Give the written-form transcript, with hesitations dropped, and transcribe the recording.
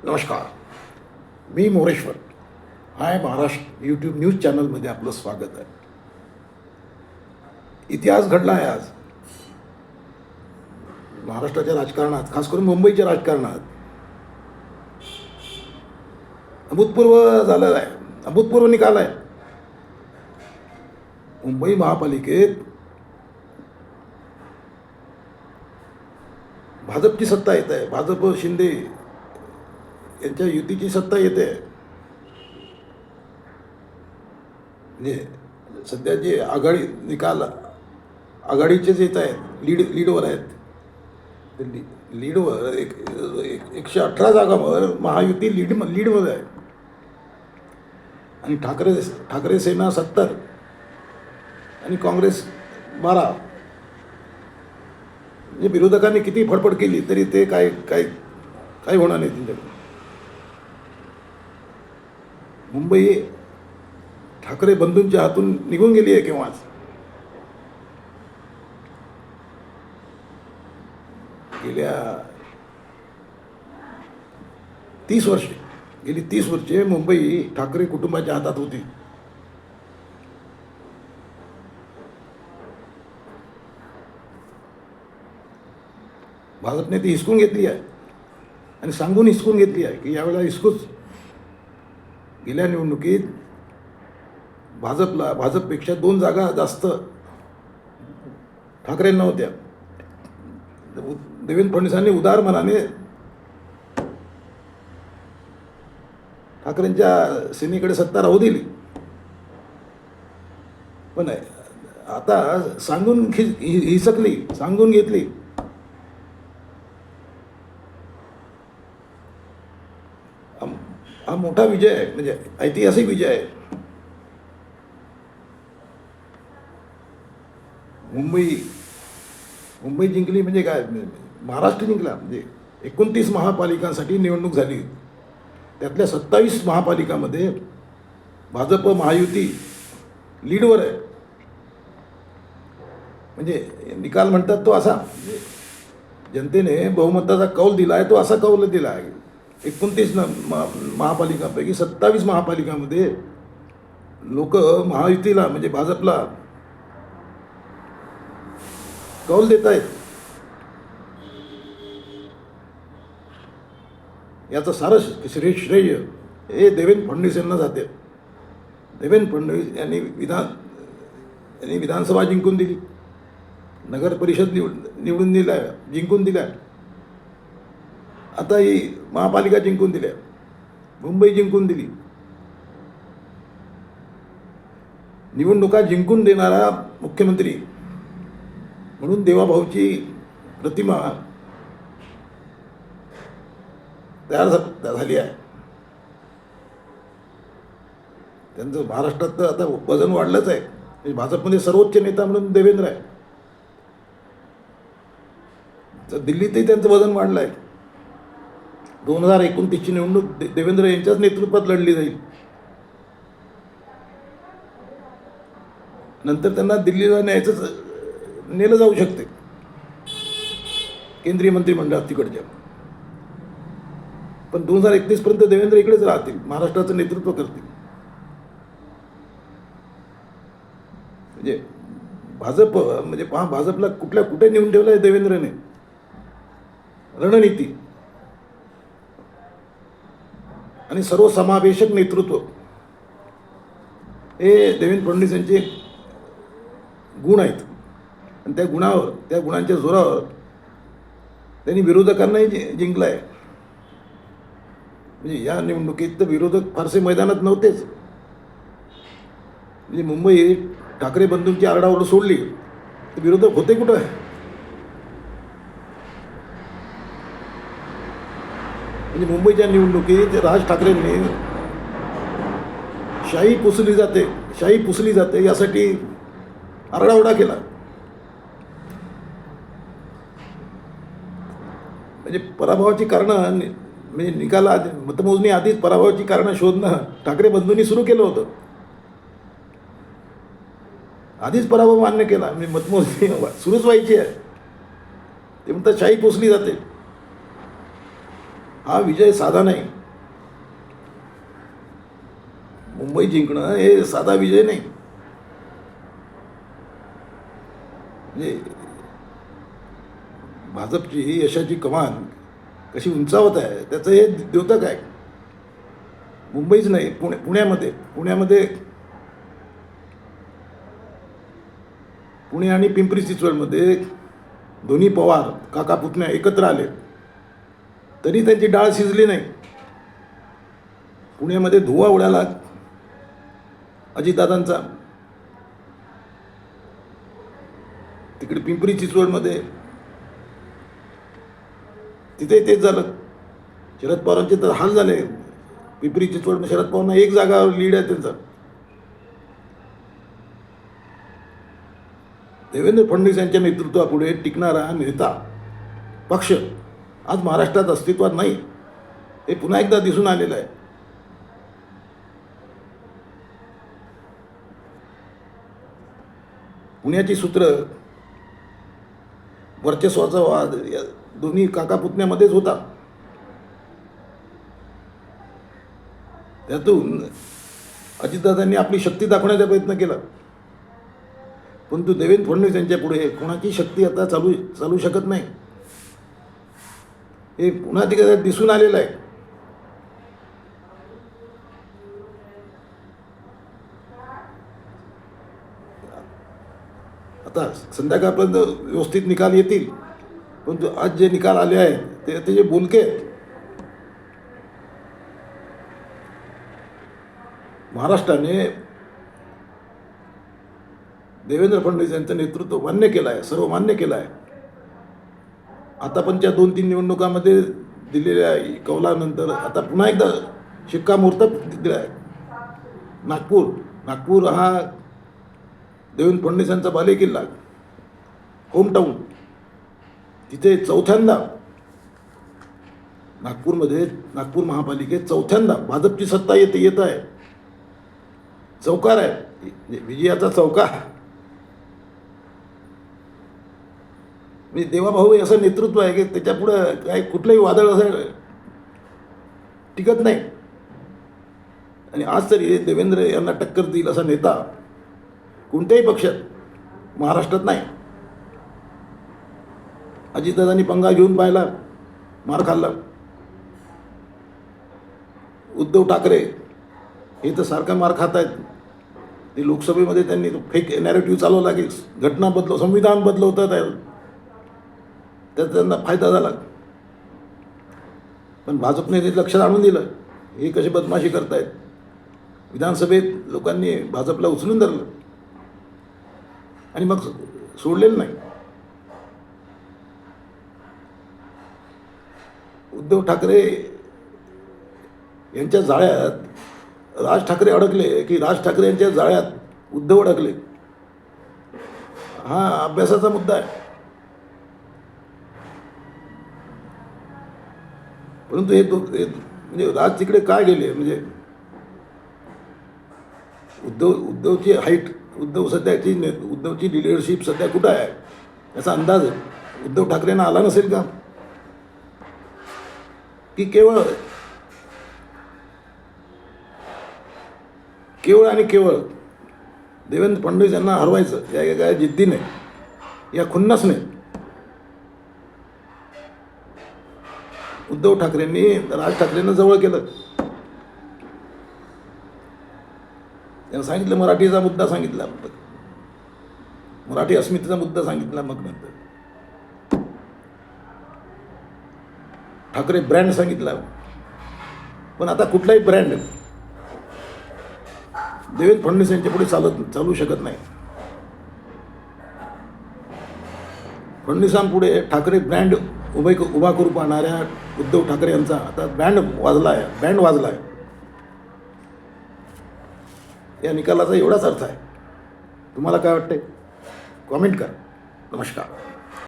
नमस्कार. मी मोरेश्वर. हाय Maharashtra YouTube news चॅनलमध्ये आपलं स्वागत आहे. इतिहास घडला आहे आज महाराष्ट्राच्या राजकारणात, खास करून मुंबईच्या राजकारणात. अभूतपूर्व झालेला आहे, अभूतपूर्व निकाल आहे. मुंबई महापालिकेत भाजपची सत्ता येत आहे. भाजप शिंदे यांच्या युतीची सत्ता येते. म्हणजे सध्या जे आघाडी निकाल आघाडीचेच येत आहेत, लीडवर आहेत. लीडवर 118 जागांवर महायुती लीडमध्ये आहे. आणि ठाकरे सेना 70 आणि काँग्रेस 12. म्हणजे विरोधकांनी किती फडफड केली तरी ते काय होणार नाही त्यांच्याकडे. मुंबई ठाकरे बंधूंच्या हातून निघून गेली आहे केव्हाच. गेल्या 30 वर्षे गेली 30 वर्षे मुंबई ठाकरे कुटुंबाच्या हातात होती. भाजपने ती हिसकून घेतली आहे आणि सांगून हिसकून घेतली आहे की यावेळेला हिसकूच. गेल्या निवडणुकीत भाजपपेक्षा 2 जागा जास्त ठाकरेंना होत्या. देवेंद्र फडणवीसांनी उदार मनाने ठाकरेंच्या सेनेकडे सत्ता राहू दिली. पण आता सांगून हिसकली, सांगून घेतली. हा मोठा विजय आहे, म्हणजे ऐतिहासिक विजय आहे. मुंबई जिंकली म्हणजे काय, महाराष्ट्र जिंकला. म्हणजे 29 महापालिकांसाठी निवडणूक झाली. त्यातल्या 27 महापालिकांमध्ये भाजप महायुती लीडवर आहे. म्हणजे निकाल म्हणतात तो असा, जनतेने बहुमताचा कौल दिला आहे तो असा कौल दिला आहे. 29 महापालिकांपैकी 27 महापालिकांमध्ये लोक महायुतीला म्हणजे भाजपला कौल देत आहेत. याचं सारं श्रेय हे देवेंद्र फडणवीस यांना जाते. देवेंद्र फडणवीस यांनी विधानसभा जिंकून दिली, नगर परिषद निवडून जिंकून दिल्या. आता ही महापालिका जिंकून दिल्या, मुंबई जिंकून दिली. निवडणुका जिंकून देणारा मुख्यमंत्री म्हणून देवाभाऊची प्रतिमा तयार झाली आहे. त्यांचं महाराष्ट्रात तर आता वजन वाढलंच आहे. भाजपमध्ये सर्वोच्च नेता म्हणून देवेंद्र आहे. तर दिल्लीतही त्यांचं वजन वाढलं आहे. 2029ची निवडणूक देवेंद्र यांच्याच नेतृत्वात लढली जाईल. नंतर त्यांना दिल्लीला नेलं जाऊ शकते केंद्रीय मंत्रिमंडळात तिकडच्या. पण 2031 पर्यंत देवेंद्र इकडेच राहतील, महाराष्ट्राचं नेतृत्व करतील. म्हणजे भाजपला कुठे नेऊन ठेवलं आहे देवेंद्रने. रणनीती आणि सर्वसमावेशक नेतृत्व हे देवेंद्र फडणवीस यांचे गुण आहेत. आणि त्या गुणांच्या जोरावर त्यांनी विरोधकांनाही जिंकलं आहे. म्हणजे या निवडणुकीत तर विरोधक फारसे मैदानात नव्हतेच. म्हणजे मुंबई ठाकरे बंधूंची आरडाओरड सोडली तर विरोधक होते कुठं. म्हणजे मुंबईच्या निवडणुकीत राज ठाकरेंनी शाही पुसली जाते यासाठी आरडाओरडा केला. म्हणजे पराभवाची कारणं, म्हणजे निकाला मतमोजणी आधीच पराभवाची कारणं शोधणं ठाकरे बंधूंनी सुरू केलं होतं. आधीच पराभव मान्य केला, म्हणजे मतमोजणी सुरूच व्हायची आहे. ते म्हणतात शाही पुसली जाते. हा विजय साधा नाही. मुंबई जिंकणं हे साधा विजय नाही. म्हणजे भाजपची यशाची कमान कशी उंचावत आहे त्याचं हे द्योतक आहे. मुंबईच नाही, पुण्यामध्ये पुणे आणि पिंपरी चिंचवडमध्ये दोन्ही पवार काका पुतण्या एकत्र आले तरी त्यांची डाळ शिजली नाही. पुण्यामध्ये धुवा उडाला अजितदादांचा. तिकडे पिंपरी चिंचवडमध्ये तिथे तेच झालं. शरद पवारांचे तर हाल झाले. पिंपरी चिंचवड शरद पवारांना एक जागा लीड आहे त्यांचा. देवेंद्र फडणवीस यांच्या नेतृत्वापुढे टिकणारा नेता पक्ष आज महाराष्ट्रात अस्तित्वात नाही. हे पुन्हा एकदा दिसून आलेलं आहे. पुण्याची सूत्र वर्चस्वाचा वाद या दोन्ही काका पुतण्यामध्येच होता. त्यातून अजितदादांनी आपली शक्ती दाखवण्याचा प्रयत्न केला, परंतु देवेंद्र फडणवीस यांच्या पुढे कोणाची शक्ती आता चालू शकत नाही. हे पुन्हा तिकडे दिसून आलेलं आहे. आता संध्याकाळपर्यंत व्यवस्थित निकाल येतील, परंतु आज जे निकाल आले आहेत ते त्याचे बोलके आहेत. महाराष्ट्राने देवेंद्र फडणवीस यांचं नेतृत्व मान्य केलं आहे, सर्व मान्य केलं आहे. आतापर्यंतच्या 2-3 निवडणुकांमध्ये दिलेल्या कौलानंतर आता पुन्हा एकदा शिक्कामोर्तब दिला आहे. नागपूर हा देवेंद्र फडणवीस यांचा बालेकिल्ला, होमटाऊन. तिथे चौथ्यांदा नागपूर महापालिकेत चौथ्यांदा भाजपची सत्ता येत आहे. चौकार आहे, विजयाचा चौकार. म्हणजे देवाभाऊ असं नेतृत्व आहे की त्याच्यापुढं काय कुठलंही वादळ असं टिकत नाही. आणि आज तरी देवेंद्र यांना टक्कर देईल असा नेता कोणत्याही पक्षात महाराष्ट्रात नाही. अजितदादांनी पंगा घेऊन पाहिला, मार खाल्ला. उद्धव ठाकरे हे तर सारखा मार खात आहेत. ते लोकसभेमध्ये त्यांनी फेक नॅरेटिव्ह चालवला की संविधान बदलवतात आहे, त्याचा त्यांना फायदा झाला. पण भाजपने ते लक्षात आणून दिलं हे कसे बदमाशी करतायत. विधानसभेत लोकांनी भाजपला उचलून धरलं आणि मग सोडलेलं नाही. उद्धव ठाकरे यांच्या जाळ्यात राज ठाकरे अडकले की राज ठाकरे यांच्या जाळ्यात उद्धव अडकले. हा अभ्यासाचा मुद्दा आहे. परंतु हे म्हणजे राज तिकडे काय गेले, म्हणजे उद्धवची हाईट, उद्धवची लिडरशिप सध्या कुठं आहे याचा अंदाज उद्धव ठाकरेंना आला नसेल का? की केवळ आणि केवळ देवेंद्र फडणवीस यांना हरवायचं या काय जिद्दीने, या खुन्नसने उद्धव ठाकरेंनी राज ठाकरेंना जवळ केलं. त्यांना सांगितलं मराठीचा मुद्दा सांगितला, मराठी अस्मितेचा मुद्दा सांगितला. मग नंतर ठाकरे ब्रँड सांगितला. पण आता कुठलाही ब्रँड देवेंद्र फडणवीस यांच्या पुढे चालू शकत नाही. फडणवीसांपुढे ठाकरे ब्रँड उभा करू पाहणाऱ्या उद्धव ठाकरे यांचा आता बँड वाजला आहे. या निकालाचा एवढाच अर्थ आहे. तुम्हाला काय वाटते? कॉमेंट करा. नमस्कार.